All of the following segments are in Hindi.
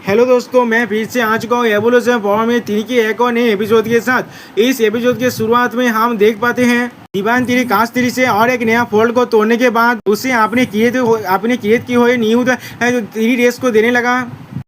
हेलो दोस्तों, मैं फिर से आ चुका हूँ एवोल्यूशन फॉर्म 3 के एक और नए एपिसोड के साथ। इस एपिसोड के शुरुआत में हम देख पाते हैं दीवान तीरी कांच तीरी से और एक नया फोल्ड को तोड़ने के बाद उसे आपने क्रिएट की हुई न्यू तीरी रेस को देने लगा।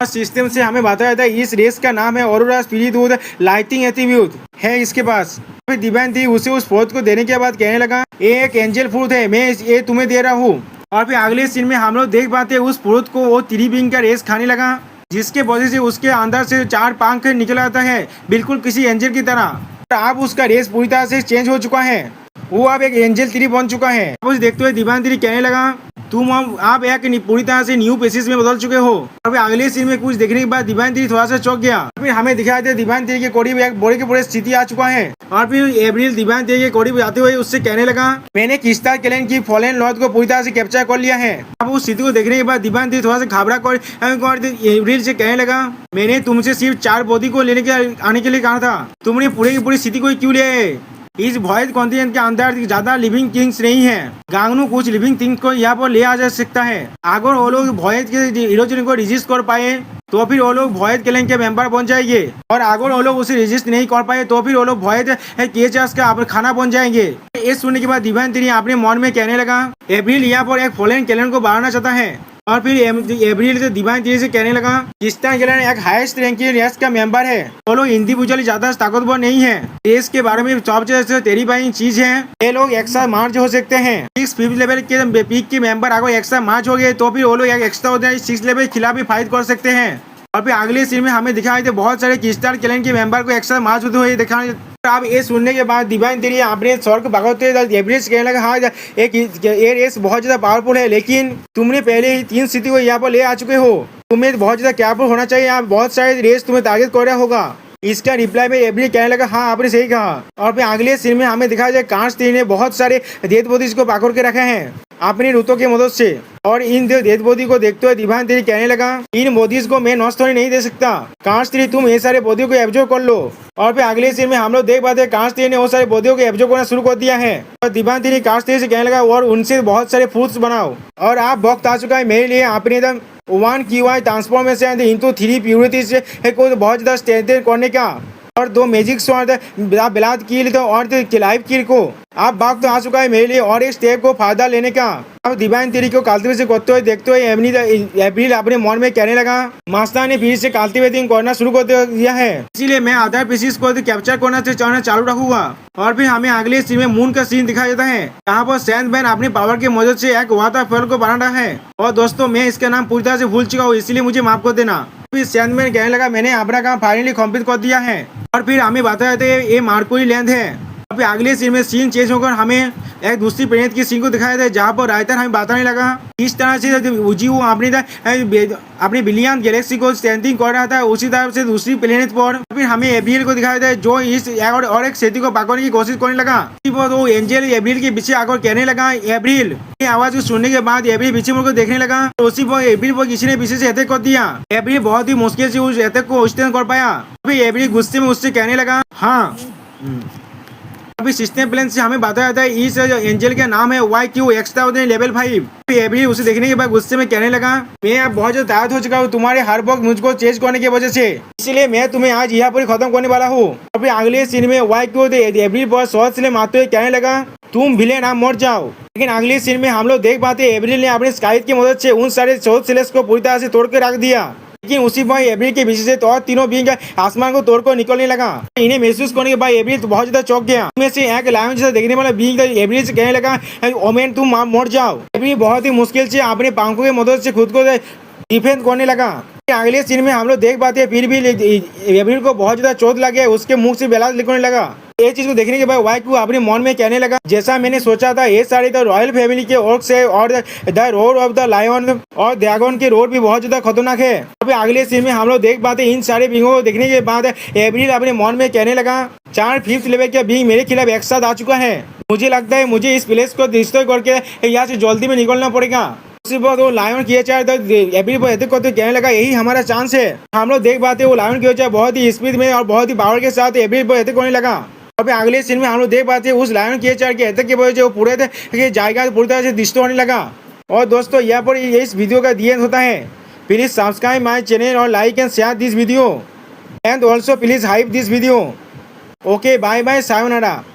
सिस्टम से हमें बताया जाता है इस रेस का नाम है ऑरोरा स्पिरिट लाइटिंग एट्रीब्यूट है इसके पास। फिर दीवान तीरी उसे उस फोर्थ को देने के बाद कहने लगा ये एक एंजल फ्रूट है, मैं ये तुम्हें दे रहा हूँ। और फिर अगले सीन में हम लोग देख पाते हैं उस फ्रूट को वो तीरी बिंग का रेस खाने लगा, जिसके वजह से उसके अंदर से 4 पंख निकल आता है बिल्कुल किसी एंजल की तरह। अब उसका रेस पूरी तरह से चेंज हो चुका है, वो अब एक एंजल तीरी बन चुका है। अब उसे देखते हुए दीवान तीरी कहने लगा तुम आप एक पूरी तरह से न्यू पेसिस में बदल चुके हो। और फिर अगले सीन में कुछ देखने के बाद दीवान तीरी थोड़ा सा चौंक गया। फिर हमें दिखाई दे दीवान तीरी के करीब एक बड़े के बड़े स्थिति आ चुका है। और फिर एब्रिल दीवान तीरी के करीब आते हुए उससे कहने लगा मैंने किस्तार क्लैन की फॉलन लॉर्ड को पूरी तरह से कैप्चर कर लिया है। अब उस स्थिति को देखने के बाद दीवान तीरी थोड़ा सा घबरा कर एब्रिल से कहने लगा मैंने तुमसे सिर्फ 4 बॉडी को लेने के आने के लिए कहा था, तुमने पूरे की पूरी स्थिति को क्यों लिया? इस वॉइड कॉन्टिनेंट के अंदर ज्यादा लिविंग किंग्स नहीं है, गांगनू कुछ लिविंग थिंग्स को यहाँ पर ले आ जा सकता है। अगर वो लोग वॉइड के इरोजन को रेजिस्ट कर पाए तो फिर वो लोग वॉइड क्लैन के मेंबर बन जाएंगे, और अगर वो लोग उसे रेजिस्ट नहीं कर पाए तो फिर वो लोग वॉइड केचर्स का खाना बन जाएंगे। ये सुनने के बाद दीवान तीरी अपने मन में कहने लगा एब्रिल यहाँ पर एक फॉलन क्लैन को बढ़ाना चाहता है। और फिर एब्रिल से दीवान तीरी से कहने लगा किस्तान क्लैन एक हाईएस्ट रैंक की रेस का मेंबर है, वो लोग इंडिविजुअली ज्यादा ताकतवर नहीं है। रेस के बारे में सबसे टेरिफाइंग चीज है ये लोग एक साथ मार्च हो सकते हैं। 6th लेवल के पीक के मेंबर अगर एक साथ मार्च हो गए तो फिर वो लोग एक एक्स्ट्रा होते हैं 6 लेवल के खिलाफ भी फाइट कर सकते हैं। और फिर अगले सीन में हमें दिखाई दे बहुत सारे किस्तान क्लैन के मेंबर को एक साथ मार्च होते हुए दिखाई। अब ये सुनने के बाद दीवान तीरी अपने स्वर को भगाते एब्रिल कहने लगा हाँ ये रेस बहुत ज्यादा पावरफुल है, लेकिन तुमने पहले ही 3 स्थिति को यहाँ पर ले आ चुके हो, तुम्हें बहुत ज्यादा केयरफुल होना चाहिए, यहाँ बहुत सारे रेस तुम्हें टारगेट कर रहा होगा। इसका रिप्लाई में एब्रिल कहने लगा हाँ आपने सही कहा। और फिर अगले सीन में हमें दिखाया जाए कांच तीरी ने बहुत सारे डेड बॉडीज को पकड़ के रखे हैं अपनी रूतों की मदद से, और इन डेड बॉडी को देखते हुए दीवान तीरी कहने लगा इन बॉडीज को मैं नष्ट होने नहीं दे सकता, कांच तीरी तुम ये सारे बॉडी को एब्जॉर्ब कर लो। और फिर अगले सीन में हम लोग देख पाते हैं कांच तीरी ने वो सारे बॉडियों को एब्जॉर्ब करना शुरू कर दिया है। और दीवान तीरी कांच तीरी से कहने लगा और उनसे बहुत सारे फ्रूट्स बनाओ, और आप वक्त आ चुका है मेरे लिए अपने वन की ट्रांसफॉर्मेशन इंटू 3 प्यूरिटी से को बहुत ज्यादा स्ट्रेंथन करने का, और 2 मैजिक स्वॉर्ड बिलाद कील और लाइव कील को आप वक्त आ चुका है मेरे लिए और एक स्टेप को फायदा लेने का। अब दीवान तीरी को कल्टिवेशन करते हुए देखते हुए एब्रिल अपने मन में कहने लगा मास्टर ने फिर से कल्टिवेटिंग करना शुरू कर दिया है, इसीलिए मैं अदर पीसीस को कैप्चर करना चालू रखूंगा। और फिर हमें अगले सीन में मून का सीन दिखाया जाता है, यहाँ पर सैंडमैन अपनी पावर की मदद से एक वाटरफॉल को बना रहा है, और दोस्तों मैं इसका नाम पूरी तरह से भूल चुका हूँ, इसलिए मुझे माफ कर देना। फिर सैंडमैन कहने लगा मैंने अपना काम फाइनली कंप्लीट कर दिया है। और फिर हमें बताया जाता है ये मार्कोरी लैंड है। अब अगले सीन में सीन चेंज होकर हमें एक दूसरी प्लेनेट की सीन को दिखाया था, जहाँ पर राइटर हमें बताने लगा इस तरह से उजीवो अपनी बिलियन गैलेक्सी को स्टैंडिंग कर रहा था, उसी तरह से दूसरी प्लेनेट पर फिर हमें एब्रिल को दिखाया था जो इस और एक सेती को पकड़ने की कोशिश करने लगा। वो एंजल एब्रिल के पीछे आकर कहने लगा एब्रिल, ये आवाज को सुनने के बाद एब्रिल पीछे मुड़कर देखने लगा, उसी पर एब्रिल को किसी ने पीछे से अटैक कर दिया। एब्रिल बहुत ही मुश्किल से उस अटैक को स्टैंड कर पाया। अभी एब्रिल गुस्से में उससे कहने लगा हाँ अभी सिस्टम प्लान से हमें बताया जाता है इस एंजल का नाम है YQ एक्स्ट्राऑर्डिनरी लेवल 5। एब्रिल उसे देखने के बाद गुस्से में कहने लगा मैं अब बहुत ज्यादा टायर्ड हो चुका हूँ तुम्हारे हर वक्त मुझको चेंज करने की वजह से, इसलिए मैं तुम्हें आज यहाँ पर खत्म करने वाला हूँ। अभी अगले सीन में YQ एब्रिल पर शॉर्ट से मारते हुए कहने लगा तुम विलेन आप मर जाओ। लेकिन अगले सीन में हम लोग देख पाते एब्रिल ने अपने स्काइट की मदद से उन सारे शॉर्ट सेलेस को पूरी तरह से तोड़ के रख दिया, लेकिन उसी पर एब्रिल के पीछे से तो तीनों बींग आसमान को तोड़कर निकलने लगा। इन्हें महसूस करने के बाद एब्रिल तो बहुत ज्यादा चौंक गया। उनमें से एक लायन जैसा देखने वाला बींग एब्रिल से कहने लगा ओमेन तुम मर जाओ। एब्रिल बहुत ही मुश्किल से अपने पंखों की मदद से खुद को डिफेंस करने लगा। अगले सीन में हम लोग देख पाते हैं फिर भी एब्रिल को बहुत ज्यादा चोट लगे, उसके मुख से बेलाज निकलने लगा। ये चीज को देखने के बाद YQ अपने मन में कहने लगा जैसा मैंने सोचा था ये सारे तो रॉयल फैमिली के ऑर्क्स है, और the road of the lion और ड्रैगन के रोड भी बहुत ज्यादा खतरनाक है। अभी अगले सीन में हम लोग देख पाते इन सारे बींगों को देखने के बाद एब्रिल अपने मन में कहने लगा 4 5th लेवल के बींग मेरे खिलाफ एक साथ आ चुका है, मुझे लगता है मुझे इस प्लेस को डिस्ट्रॉय करके यहाँ से जल्दी में निकलना पड़ेगा। उसी पर वो लायन किए चाहे तो एब्रिल पर अटैक करते कहने लगा यही हमारा चांस है। हम लोग देख पाते वो लायन किए चाहे बहुत ही स्पीड में और बहुत ही पावर के साथ एब्रिल पर अटैक करने लगा। और अगले सीन में हम लोग देख पाते उस लायन किए चाहे के अटैक की वजह से वो पूरे जाएगा पूरी तरह से डिस्ट्रॉय होने लगा। और दोस्तों यहाँ पर इस वीडियो का दी एंड होता है। Please subscribe my channel or like and share this video. And also please hype this video. Okay, bye bye, sayonara.